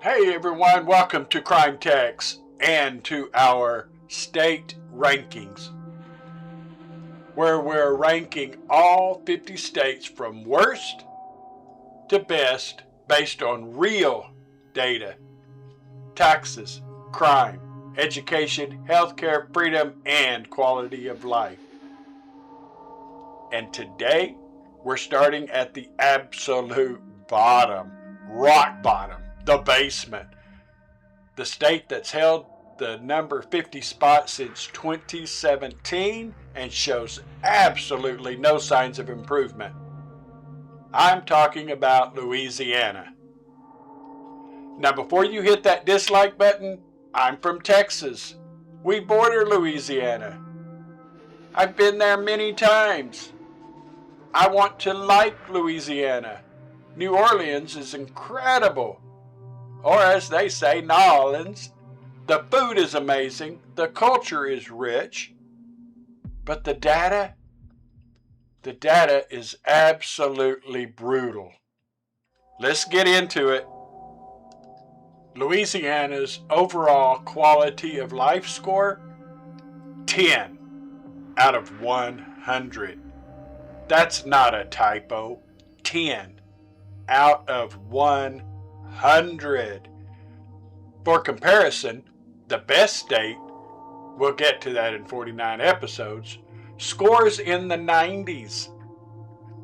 Hey everyone, welcome to Crime Text and to our state rankings, where we're ranking all 50 states from worst to best based on real data, taxes, crime, education, healthcare, freedom, and quality of life. And today, we're starting at the absolute bottom, rock bottom, the basement. The state that's held the number 50 spot since 2017 and shows absolutely no signs of improvement. I'm talking about Louisiana. Now, before you hit that dislike button, I'm from Texas. We border Louisiana. I've been there many times. I want to like Louisiana. New Orleans is incredible. Or as they say, New Orleans. The food is amazing. The culture is rich. But the data is absolutely brutal. Let's get into it. Louisiana's overall quality of life score, 10 out of 100. That's not a typo. 10 out of 100. For comparison, the best state, we'll get to that in 49 episodes, scores in the 90s.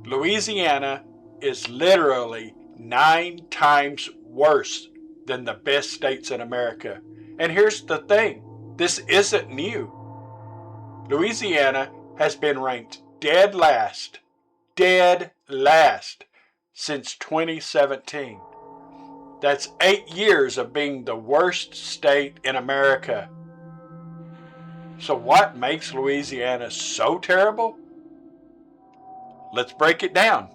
Louisiana is literally 9 times worse than the best states in America. And here's the thing, this isn't new. Louisiana has been ranked dead last since 2017. That's 8 years of being the worst state in America. So what makes Louisiana so terrible? Let's break it down.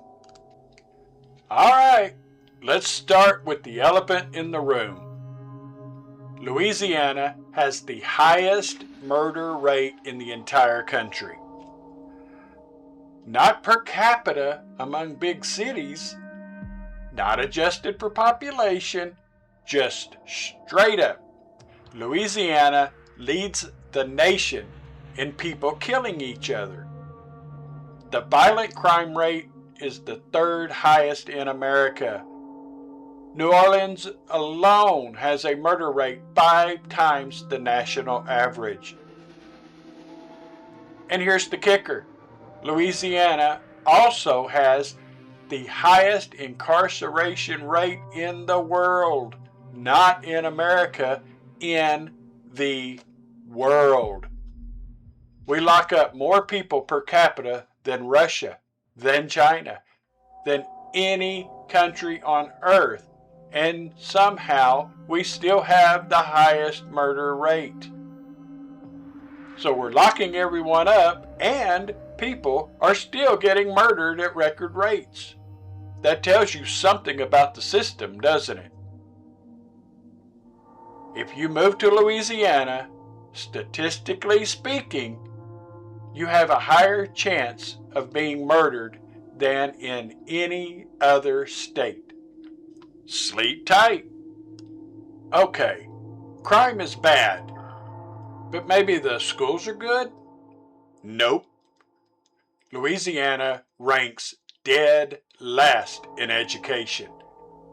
All right, let's start with the elephant in the room. Louisiana has the highest murder rate in the entire country. Not per capita among big cities, not adjusted for population, just straight up. Louisiana leads the nation in people killing each other. The violent crime rate is the 3rd highest in America. New Orleans alone has a murder rate 5 times the national average. And here's the kicker. Louisiana also has the highest incarceration rate in the world. Not in America, in the world. We lock up more people per capita than Russia, than China, than any country on earth. And somehow we still have the highest murder rate. So we're locking everyone up and people are still getting murdered at record rates. That tells you something about the system, doesn't it? If you move to Louisiana, statistically speaking, you have a higher chance of being murdered than in any other state. Sleep tight. Okay, crime is bad, but maybe the schools are good? Nope. Louisiana ranks dead last in education,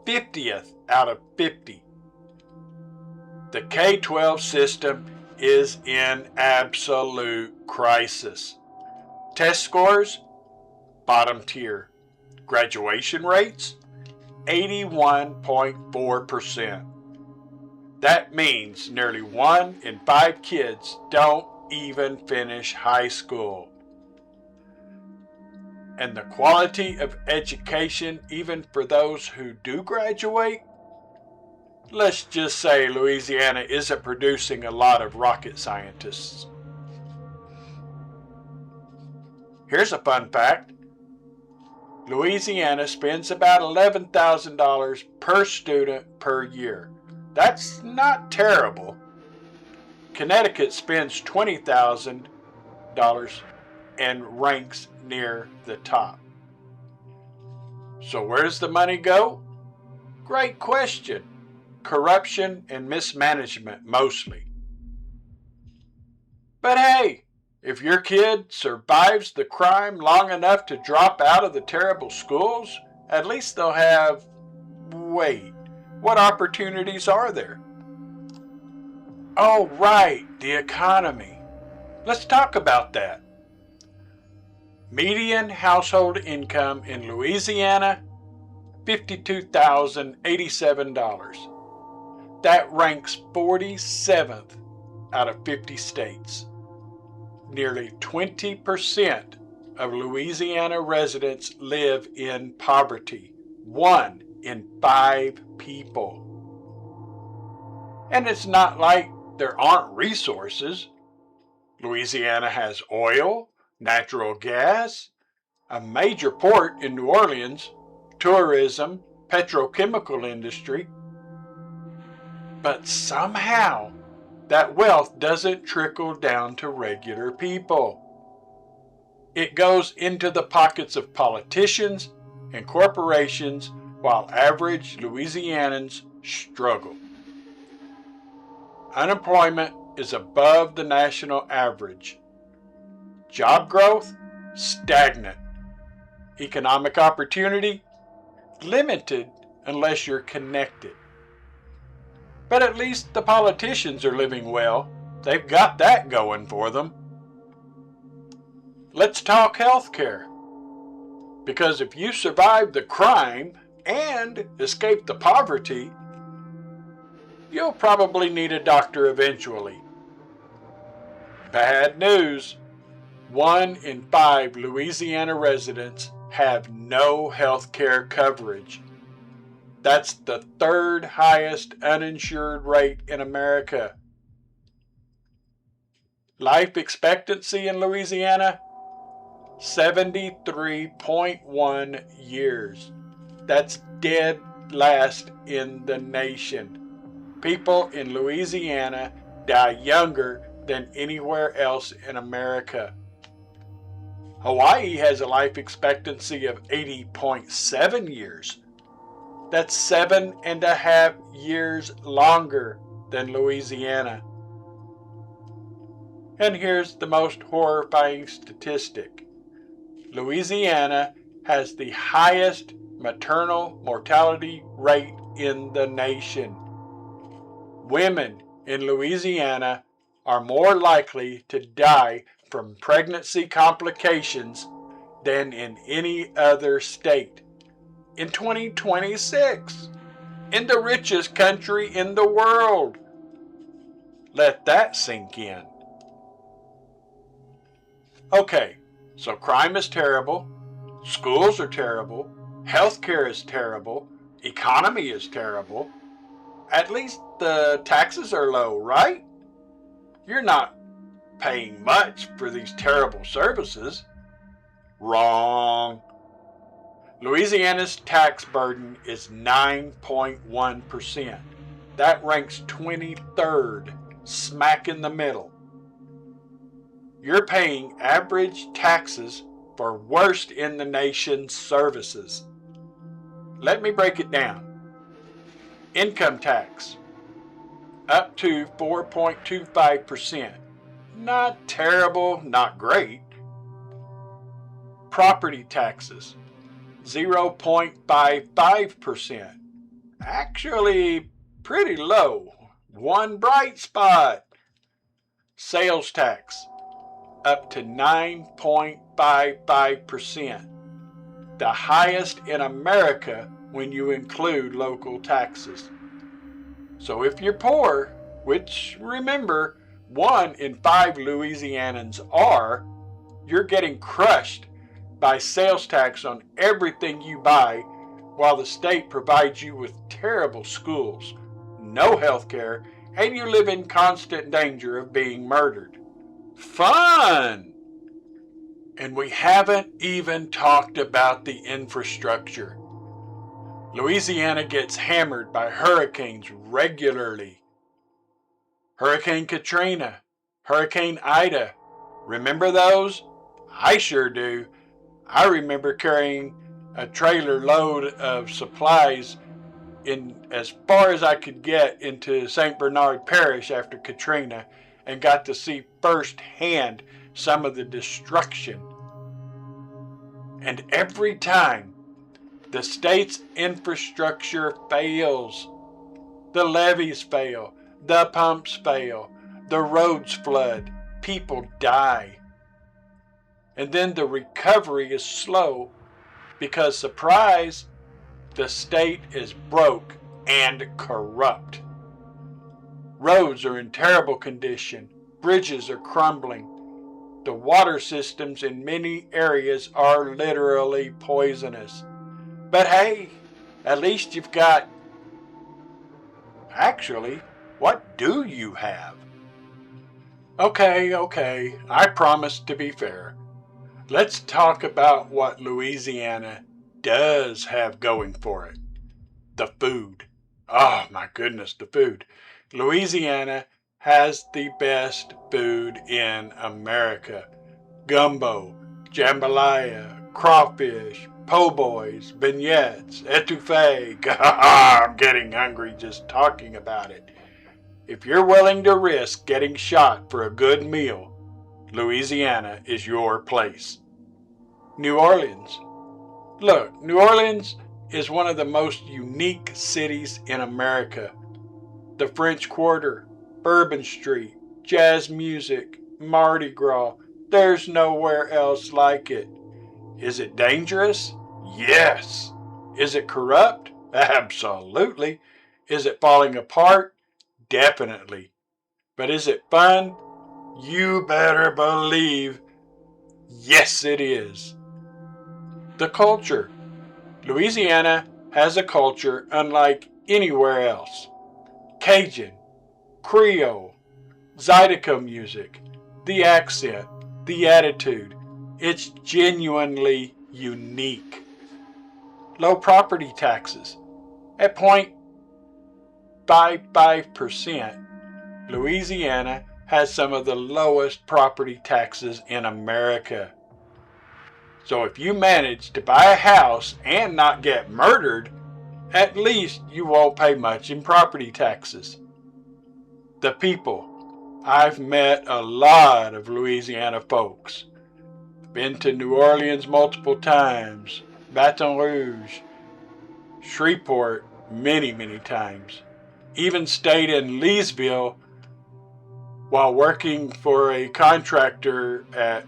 50th out of 50. The K-12 system is in absolute crisis. Test scores, bottom tier. Graduation rates, 81.4%. That means nearly 1 in 5 kids don't even finish high school. And the quality of education, even for those who do graduate, let's just say Louisiana isn't producing a lot of rocket scientists. Here's a fun fact. Louisiana spends about $11,000 per student per year. That's not terrible. Connecticut spends $20,000 and ranks near the top. So where does the money go? Great question. corruption and mismanagement mostly. But hey, if your kid survives the crime long enough to drop out of the terrible schools, at least they'll have... Wait, what opportunities are there? Oh, right, the economy. Let's talk about that. Median household income in Louisiana, $52,087. That ranks 47th out of 50 states. Nearly 20% of Louisiana residents live in poverty. 1 in 5 people. And it's not like there aren't resources. Louisiana has oil, natural gas, a major port in New Orleans, tourism, petrochemical industry. But somehow, that wealth doesn't trickle down to regular people. It goes into the pockets of politicians and corporations while average Louisianans struggle. Unemployment is above the national average. Job growth, stagnant. Economic opportunity, limited unless you're connected. But at least the politicians are living well. They've got that going for them. Let's talk healthcare. Because if you survive the crime and escape the poverty, you'll probably need a doctor eventually. Bad news. 1 in 5 Louisiana residents have no health care coverage. That's the 3rd highest uninsured rate in America. Life expectancy in Louisiana, 73.1 years. That's dead last in the nation. People in Louisiana die younger than anywhere else in America. Hawaii has a life expectancy of 80.7 years. That's 7.5 years longer than Louisiana. And here's the most horrifying statistic. Louisiana has the highest maternal mortality rate in the nation. Women in Louisiana are more likely to die from pregnancy complications than in any other state. In 2026, in the richest country in the world. Let that sink in. Okay, so crime is terrible, schools are terrible, healthcare is terrible, economy is terrible. At least the taxes are low, right? You're not paying much for these terrible services. Wrong. Louisiana's tax burden is 9.1%. That ranks 23rd, smack in the middle. You're paying average taxes for worst in the nation's services. Let me break it down. Income tax, up to 4.25%. Not terrible, not great. Property taxes, 0.55%. Actually, pretty low. One bright spot. Sales tax, up to 9.55%. The highest in America when you include local taxes. So if you're poor, which remember, 1 in 5 Louisianans are, you're getting crushed by sales tax on everything you buy, while the state provides you with terrible schools, no health care, and you live in constant danger of being murdered. Fun! And we haven't even talked about the infrastructure. Louisiana gets hammered by hurricanes regularly. Hurricane Katrina, Hurricane Ida. Remember those? I sure do. I remember carrying a trailer load of supplies in as far as I could get into St. Bernard Parish after Katrina and got to see firsthand some of the destruction. And every time the state's infrastructure fails, the levees fail, the pumps fail, the roads flood, people die. And then the recovery is slow because, surprise, the state is broke and corrupt. Roads are in terrible condition. Bridges are crumbling. The water systems in many areas are literally poisonous. But hey, at least you've got... Actually, what do you have? Okay, I promise to be fair. Let's talk about what Louisiana does have going for it. The food. Oh my goodness, the food. Louisiana has the best food in America. Gumbo, jambalaya, crawfish, po' boys, beignets, etouffee. I'm getting hungry just talking about it. If you're willing to risk getting shot for a good meal, Louisiana is your place. New Orleans. Look, New Orleans is one of the most unique cities in America. The French Quarter, Bourbon Street, jazz music, Mardi Gras. There's nowhere else like it. Is it dangerous? Yes. Is it corrupt? Absolutely. Is it falling apart? Definitely. But is it fun? You better believe, yes it is. The culture. Louisiana has a culture unlike anywhere else. Cajun, Creole, Zydeco music, the accent, the attitude. It's genuinely unique. Low property taxes. At 0.55%, Louisiana has some of the lowest property taxes in America. So if you manage to buy a house and not get murdered, at least you won't pay much in property taxes. The people. I've met a lot of Louisiana folks. Been to New Orleans multiple times, Baton Rouge, Shreveport many times. Even stayed in Leesville while working for a contractor at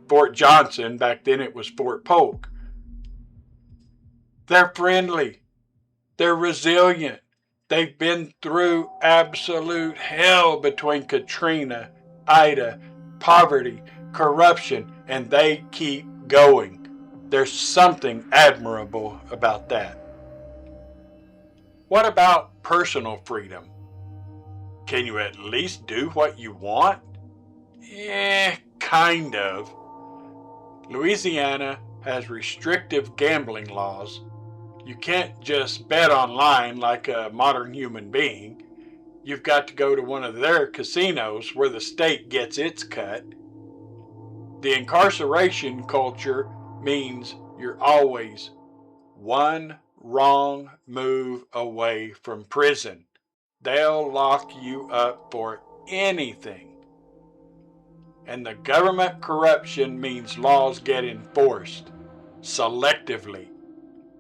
Fort Johnson. Back then it was Fort Polk. They're friendly. They're resilient. They've been through absolute hell between Katrina, Ida, poverty, corruption, and they keep going. There's something admirable about that. What about personal freedom? Can you at least do what you want? Kind of. Louisiana has restrictive gambling laws. You can't just bet online like a modern human being. You've got to go to one of their casinos where the state gets its cut. The incarceration culture means you're always one wrong move away from prison. They'll lock you up for anything. And the government corruption means laws get enforced selectively,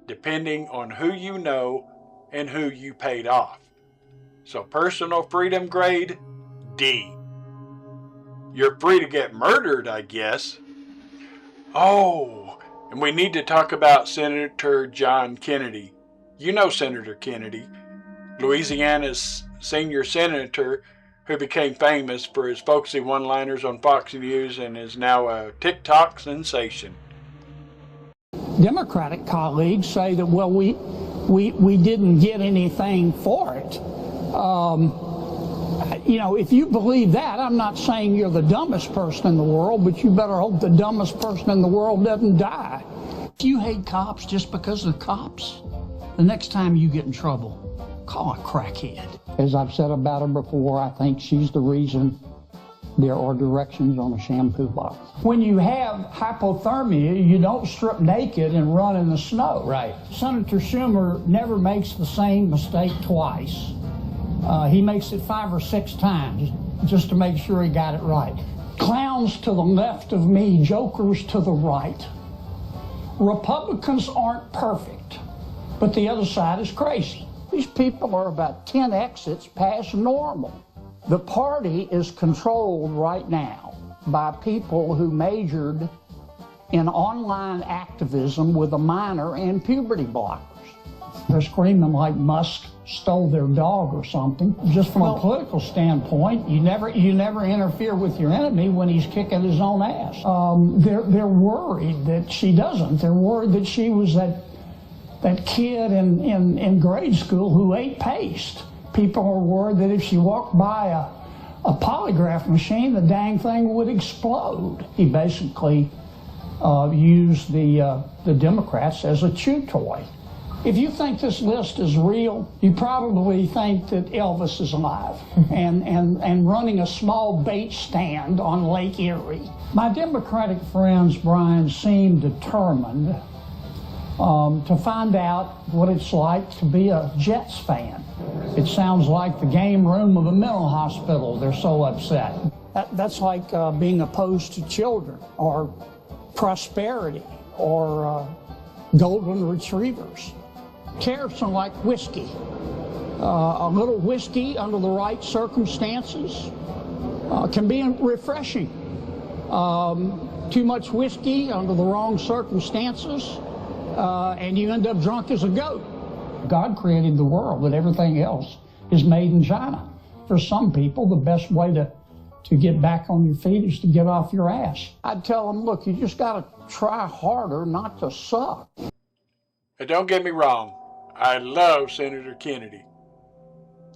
depending on who you know and who you paid off. So personal freedom grade, D. You're free to get murdered, I guess. Oh, and we need to talk about Senator John Kennedy. You know Senator Kennedy, Louisiana's senior senator who became famous for his folksy one-liners on Fox News and is now a TikTok sensation. Democratic colleagues say that, well, we didn't get anything for it. You know, if you believe that, I'm not saying you're the dumbest person in the world, but you better hope the dumbest person in the world doesn't die. If you hate cops just because they're cops, the next time you get in trouble, call a crackhead. As I've said about her before, I think she's the reason There are directions on a shampoo bottle. When you have hypothermia, you don't strip naked and run in the snow. Right. Senator Schumer never makes the same mistake twice. He makes it 5 or 6 times just to make sure he got it right. Clowns to the left of me, jokers to the right. Republicans aren't perfect, but the other side is crazy. These people are about 10 exits past normal. The party is controlled right now by people who majored in online activism with a minor in puberty blockers. They're screaming like Musk stole their dog or something. Just from a political standpoint, you never interfere with your enemy when he's kicking his own ass. They're worried that she doesn't. They're worried that she was that kid in grade school who ate paste. People are worried that if she walked by a polygraph machine, the dang thing would explode. He basically used the Democrats as a chew toy. If you think this list is real, you probably think that Elvis is alive and running a small bait stand on Lake Erie. My Democratic friends, Brian, seem determined to find out what it's like to be a Jets fan. It sounds like the game room of a mental hospital. They're so upset. That's like being opposed to children or prosperity or golden retrievers. Tariffs are like whiskey. A little whiskey under the right circumstances can be refreshing. Too much whiskey under the wrong circumstances, and you end up drunk as a goat. God created the world, but everything else is made in China. For some people, the best way to get back on your feet is to get off your ass. I'd tell them, look, you just got to try harder not to suck. And don't get me wrong, I love Senator Kennedy.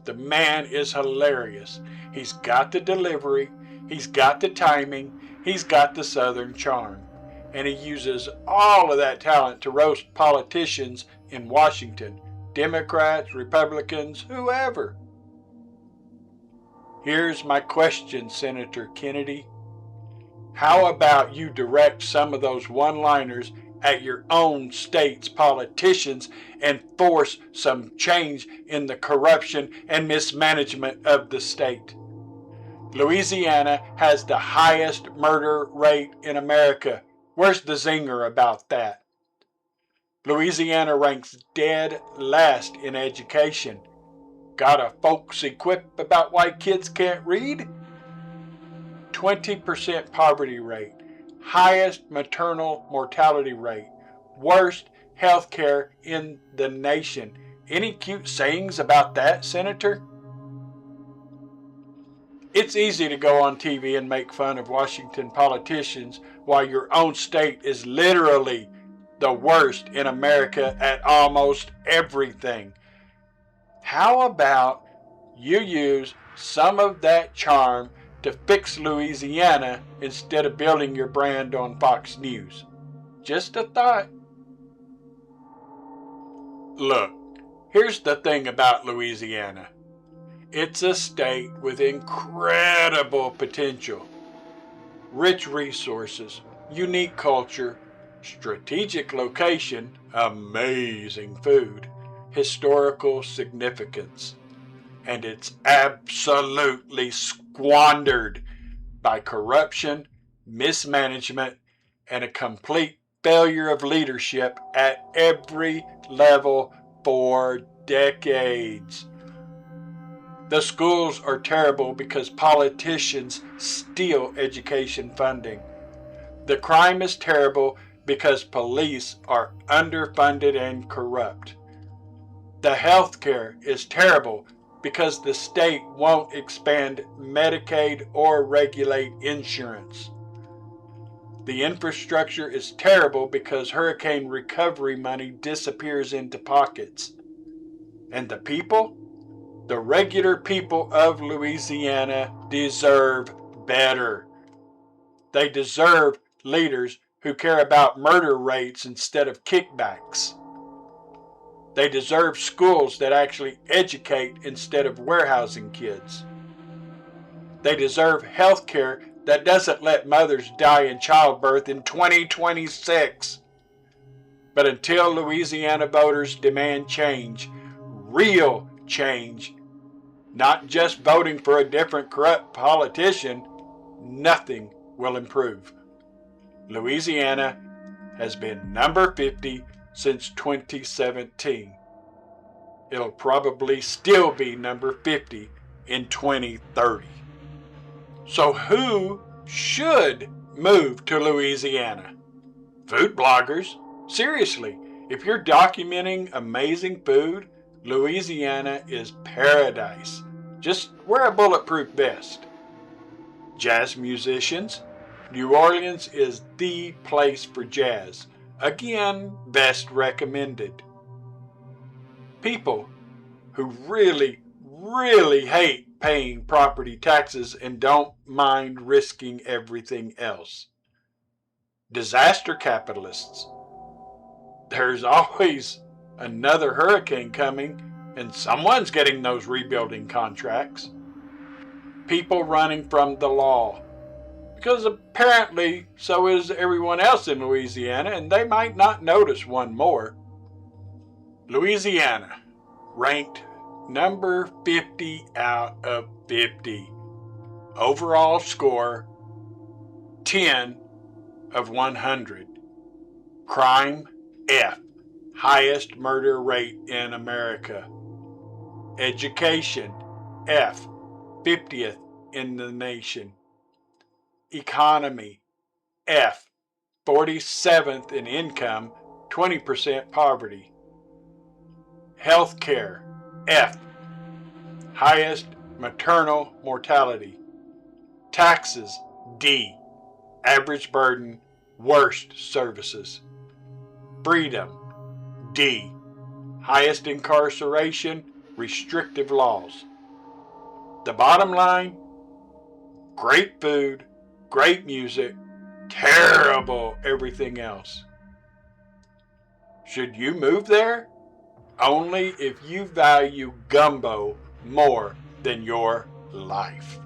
The man is hilarious. He's got the delivery, he's got the timing, he's got the Southern charm. And he uses all of that talent to roast politicians in Washington, Democrats, Republicans, whoever. Here's my question, Senator Kennedy. How about you direct some of those one-liners at your own state's politicians and force some change in the corruption and mismanagement of the state? Louisiana has the highest murder rate in America. Where's the zinger about that? Louisiana ranks dead last in education. Got a folksy quip about why kids can't read? 20% poverty rate, highest maternal mortality rate, worst health care in the nation. Any cute sayings about that, Senator? It's easy to go on TV and make fun of Washington politicians while your own state is literally the worst in America at almost everything. How about you use some of that charm to fix Louisiana instead of building your brand on Fox News? Just a thought. Look, here's the thing about Louisiana. It's a state with incredible potential, rich resources, unique culture, strategic location, amazing food, historical significance, and it's absolutely squandered by corruption, mismanagement, and a complete failure of leadership at every level for decades. The schools are terrible because politicians steal education funding. The crime is terrible because police are underfunded and corrupt. The health care is terrible because the state won't expand Medicaid or regulate insurance. The infrastructure is terrible because hurricane recovery money disappears into pockets. And the people? The regular people of Louisiana deserve better. They deserve leaders who care about murder rates instead of kickbacks. They deserve schools that actually educate instead of warehousing kids. They deserve health care that doesn't let mothers die in childbirth in 2026. But until Louisiana voters demand change, real change, not just voting for a different corrupt politician, nothing will improve. Louisiana has been number 50 since 2017. It'll probably still be number 50 in 2030. So who should move to Louisiana? Food bloggers. Seriously, if you're documenting amazing food, Louisiana is paradise. Just wear a bulletproof vest. Jazz musicians. New Orleans is the place for jazz. Again, best recommended. People who really, really hate paying property taxes and don't mind risking everything else. Disaster capitalists. There's always another hurricane coming, and someone's getting those rebuilding contracts. People running from the law, because apparently so is everyone else in Louisiana, and they might not notice one more. Louisiana, ranked number 50 out of 50. Overall score, 10 of 100. Crime, F, highest murder rate in America. Education, F, 50th in the nation. Economy, F, 47th in income, 20% poverty. Healthcare, F, highest maternal mortality. Taxes, D, average burden, worst services. Freedom, D, highest incarceration, restrictive laws. The bottom line, great food, great music, terrible everything else. Should you move there? Only if you value gumbo more than your life.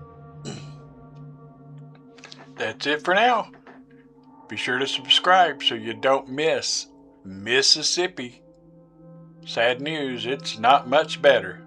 That's it for now. Be sure to subscribe so you don't miss Mississippi. Sad news, it's not much better.